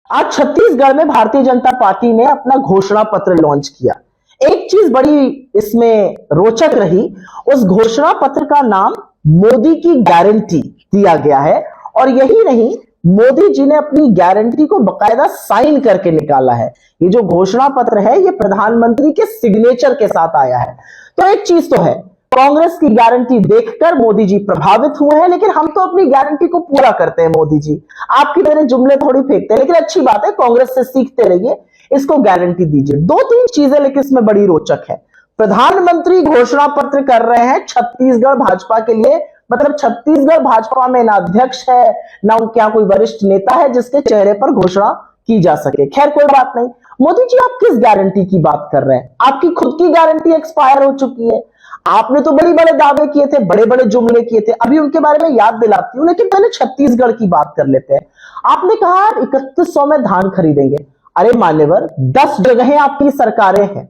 आज छत्तीसगढ़ में भारतीय जनता पार्टी ने अपना घोषणा पत्र लॉन्च किया। एक चीज बड़ी इसमें रोचक रही, उस घोषणा पत्र का नाम मोदी की गारंटी दिया गया है। और यही नहीं, मोदी जी ने अपनी गारंटी को बकायदा साइन करके निकाला है। ये जो घोषणा पत्र है ये प्रधानमंत्री के सिग्नेचर के साथ आया है। तो एक चीज तो है, कांग्रेस की गारंटी देखकर मोदी जी प्रभावित हुए हैं, लेकिन हम तो अपनी गारंटी को पूरा करते हैं। मोदी जी आपकी तरह जुमले थोड़ी फेंकते हैं, लेकिन अच्छी बात है, कांग्रेस से सीखते रहिए, इसको गारंटी दीजिए। दो तीन चीजें लेकिन इसमें बड़ी रोचक है। प्रधानमंत्री घोषणा पत्र कर रहे हैं छत्तीसगढ़ भाजपा के लिए, मतलब छत्तीसगढ़ भाजपा में ना अध्यक्ष है ना उनके यहां कोई वरिष्ठ नेता है जिसके चेहरे पर घोषणा की जा सके। खैर कोई बात नहीं। मोदी जी आप किस गारंटी की बात कर रहे हैं? आपकी खुद की गारंटी एक्सपायर हो चुकी है। आपने तो बड़े बड़े दावे किए थे, बड़े बड़े जुमले किए थे, अभी उनके बारे में याद दिलाती हूं, लेकिन पहले छत्तीसगढ़ की बात कर लेते हैं। आपने कहा 3100 में धान खरीदेंगे। अरे मान्यवर, 10 जगहें आपकी सरकारें हैं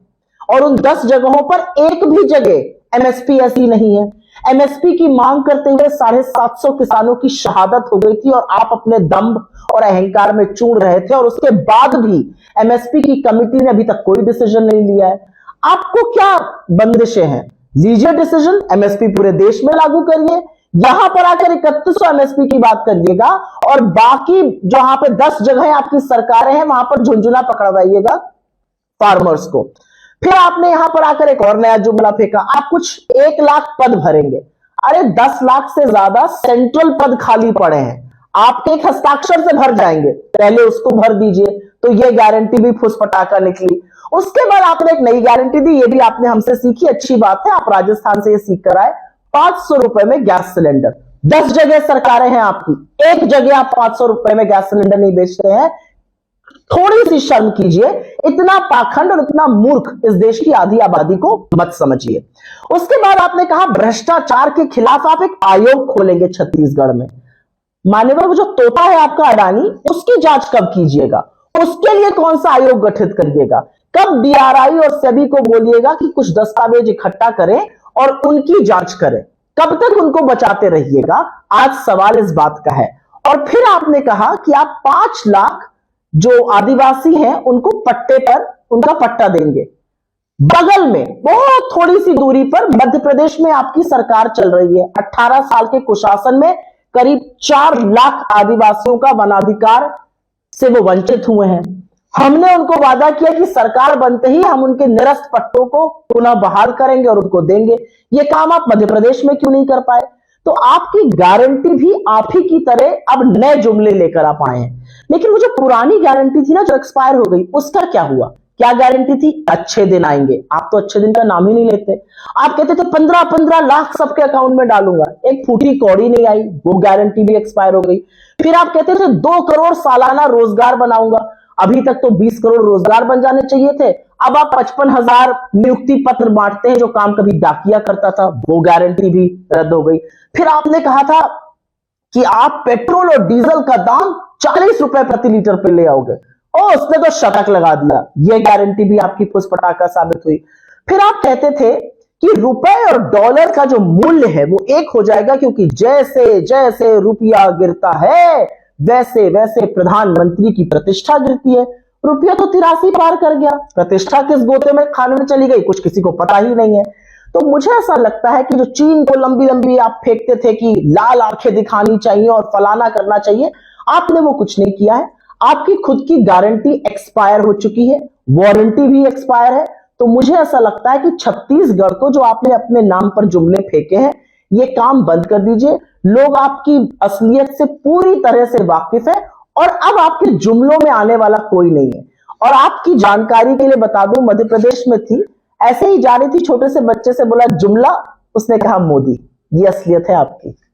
और उन 10 जगहों पर एक भी जगह एमएसपी ऐसी नहीं है। एमएसपी की मांग करते हुए 750 किसानों की शहादत हो गई थी और आप अपने दंभ और अहंकार में चूड़ रहे थे, और उसके बाद भी एमएसपी की कमिटी ने अभी तक कोई डिसीजन नहीं लिया है। आपको क्या बंदिशें हैं? लीजिए डिसीजन, एमएसपी पूरे देश में लागू करिए। यहां पर आकर 3100 एमएसपी की बात करिएगा और बाकी जहां पे 10 जगह आपकी सरकारें हैं वहां पर झुंझुना पकड़वाइएगा फार्मर्स को। फिर आपने यहां पर आकर एक और नया जुमला फेंका, आप कुछ 1 लाख पद भरेंगे। अरे 10 लाख से ज्यादा सेंट्रल पद खाली पड़े हैं, आपके एक हस्ताक्षर से भर जाएंगे, पहले उसको भर दीजिए। तो ये गारंटी भी फुस पटाखा निकली। उसके बाद आपने एक नई गारंटी दी, ये भी आपने हमसे सीखी, अच्छी बात है, आप राजस्थान से ये सीख कर आए। 500 रुपए में गैस सिलेंडर। 10 जगह सरकारें हैं आपकी, एक जगह आप 500 रुपए में गैस सिलेंडर नहीं बेचते हैं। थोड़ी सी शर्म कीजिए। इतना पाखंड और इतना मूर्ख इस देश की आधी आबादी को मत समझिए। उसके बाद आपने कहा भ्रष्टाचार के खिलाफ आप एक आयोग खोलेंगे छत्तीसगढ़ में। मान्यवर, वो जो तोता है आपका अडानी, उसकी जांच कब कीजिएगा? उसके लिए कौन सा आयोग गठित करिएगा? कब डीआरआई और सेबी को बोलिएगा कि कुछ दस्तावेज इकट्ठा करें और उनकी जांच करें? कब तक उनको बचाते रहिएगा? आज सवाल इस बात का है। और फिर आपने कहा कि आप 5 लाख जो आदिवासी हैं उनको पट्टे पर उनका पट्टा देंगे। बगल में बहुत थोड़ी सी दूरी पर मध्य प्रदेश में आपकी सरकार चल रही है। 18 साल के कुशासन में करीब 4 लाख आदिवासियों का वनाधिकार से वो वंचित हुए हैं। हमने उनको वादा किया कि सरकार बनते ही हम उनके निरस्त पट्टों को पुनः बहाल करेंगे और उनको देंगे। ये काम आप मध्य प्रदेश में क्यों नहीं कर पाए? तो आपकी गारंटी भी आप ही की तरह अब नए जुमले लेकर आप आए हैं। लेकिन वो जो पुरानी गारंटी थी ना, जो एक्सपायर हो गई, उसका क्या हुआ? क्या गारंटी थी? अच्छे दिन आएंगे। आप तो अच्छे दिन का नाम ही नहीं लेते। आप कहते थे 15-15 लाख सबके अकाउंट में डालूंगा, एक फूटी कौड़ी नहीं आई, वो गारंटी भी एक्सपायर हो गई। फिर आप कहते थे 2 करोड़ सालाना रोजगार बनाऊंगा, अभी तक तो 20 करोड़ रोजगार बन जाने चाहिए थे। अब आप 55,000 नियुक्ति पत्र बांटते हैं, जो काम कभी डाकिया करता था, वो गारंटी भी रद्द हो गई। फिर आपने कहा था कि आप पेट्रोल और डीजल का दाम 40 रुपए प्रति लीटर पे ले आओगे, और उसने तो शतक लगा दिया। ये गारंटी भी आपकी फुसपटाखा साबित हुई। फिर आप कहते थे कि रुपए और डॉलर का जो मूल्य है वो एक हो जाएगा, क्योंकि जैसे जैसे रुपया गिरता है वैसे वैसे प्रधानमंत्री की प्रतिष्ठा गिरती है। रुपया तो 83 पार कर गया, प्रतिष्ठा किस गोते में खाने में चली गई कुछ किसी को पता ही नहीं है। तो मुझे ऐसा लगता है कि जो चीन को लंबी लंबी आप फेंकते थे कि लाल आंखें दिखानी चाहिए और फलाना करना चाहिए, आपने वो कुछ नहीं किया है। आपकी खुद की गारंटी एक्सपायर हो चुकी है, वारंटी भी एक्सपायर है। तो मुझे ऐसा लगता है कि छत्तीसगढ़ को जो आपने अपने नाम पर जुमले फेंके हैं, ये काम बंद कर दीजिए। लोग आपकी असलियत से पूरी तरह से वाकिफ है और अब आपके जुमलों में आने वाला कोई नहीं है। और आपकी जानकारी के लिए बता दूं, मध्य प्रदेश में थी, ऐसे ही जा रही थी, छोटे से बच्चे से बोला जुमला, उसने कहा मोदी। ये असलियत है आपकी।